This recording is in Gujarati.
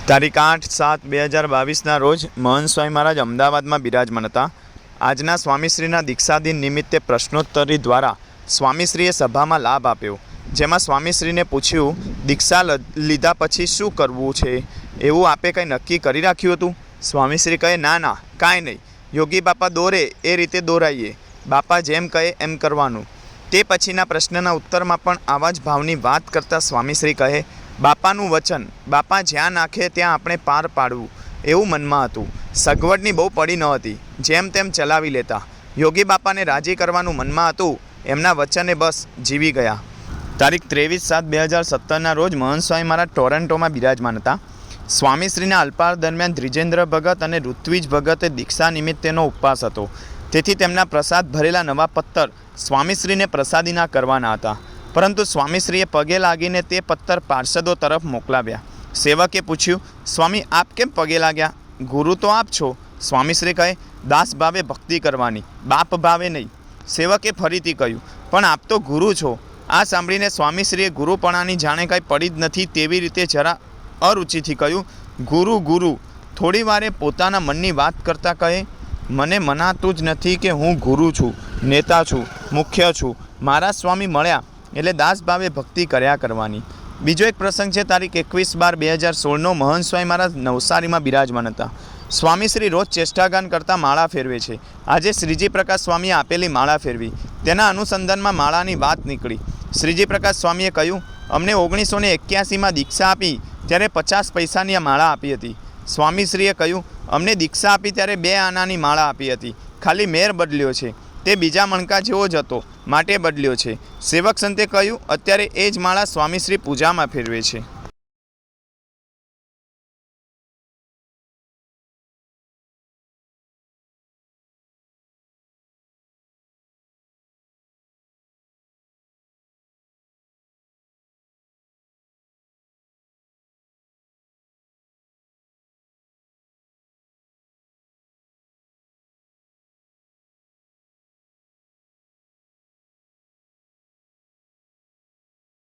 તારીખ 8/7/2022 રોજ મહંત સ્વામી મહારાજ અમદાવાદમાં બિરાજમાન હતા। આજના સ્વામીશ્રીના દીક્ષાદિન નિમિત્તે પ્રશ્નોત્તરી દ્વારા સ્વામીશ્રીએ સભામાં લાભ આપ્યો, જેમાં સ્વામીશ્રીને પૂછ્યું, દીક્ષા લીધા પછી શું કરવું છે, એવું આપે કંઈ નક્કી કરી રાખ્યું હતું? સ્વામીશ્રી કહે, ના કાંઈ નહીં, યોગી બાપા દોરે એ રીતે દોરાઈએ, બાપા જેમ કહે એમ કરવાનું। તે પછીના પ્રશ્નના ઉત્તરમાં પણ આવા જ ભાવની વાત કરતા સ્વામીશ્રી કહે, બાપાનું વચન બાપા જ્યાં નાખે ત્યાં આપણે પાર પાડવું એવું મનમાં હતું। સગવડની બહુ પડી ન હતી, જેમ તેમ ચલાવી લેતા। યોગી બાપાને રાજી કરવાનું મનમાં હતું, એમના વચને બસ જીવી ગયા। તારીખ 23/7/2017 રોજ મહંત સ્વામી મહારાજ ટોરન્ટોમાં બિરાજમાન હતા। સ્વામીશ્રીના અલ્પાહાર દરમિયાન દ્વિજેન્દ્ર ભગત અને ઋત્વિજ ભગતે દીક્ષા નિમિત્તેનો ઉપવાસ હતો, તેથી તેમના પ્રસાદ ભરેલા નવા પત્તર સ્વામીશ્રીને પ્રસાદીના કરવાના હતા, પરંતુ સ્વામીશ્રીએ પગે લાગીને તે પત્તર પાર્ષદો તરફ મોકલાવ્યા। સેવકે પૂછ્યું, સ્વામી આપ કેમ પગે લાગ્યા? ગુરુ તો આપ છો। સ્વામીશ્રી કહે, દાસ ભાવે ભક્તિ કરવાની, બાપ ભાવે નહીં। સેવકે ફરીથી કહ્યું, પણ આપ તો ગુરુ છો। આ સાંભળીને સ્વામીશ્રીએ ગુરુપણાની જાણે કાંઈ પડી જ નથી તેવી રીતે જરા અરુચિથી કહ્યું, ગુરુ। થોડી વારે પોતાના મનની વાત કરતાં કહે, મને મનાતું જ નથી કે હું ગુરુ છું, નેતા છું, મુખ્ય છું। મારા સ્વામી મળ્યા એટલે દાસ ભાવે ભક્તિ કર્યા કરવાની। બીજો એક પ્રસંગ છે, તારીખ 21/12/2016 મહંત સ્વામી મહારાજ નવસારીમાં બિરાજમાન હતા। સ્વામીશ્રી રોજ ચેષ્ટાગાન કરતાં માળા ફેરવે છે। આજે શ્રીજી પ્રકાશ સ્વામીએ આપેલી માળા ફેરવી, તેના અનુસંધાનમાં માળાની વાત નીકળી। શ્રીજી પ્રકાશ સ્વામીએ કહ્યું, અમને 1981માં દીક્ષા આપી ત્યારે 50 પૈસાની માળા આપી હતી। સ્વામીશ્રીએ કહ્યું, અમને દીક્ષા આપી ત્યારે 2 આનાની માળા આપી હતી, ખાલી મેર બદલ્યો છે, તે બીજા મણકા જેવો જ હતો માટે બદલ્યો છે। સેવક સંતે કહ્યું, અત્યારે એ જ માળા સ્વામીશ્રી પૂજામાં ફેરવે છે।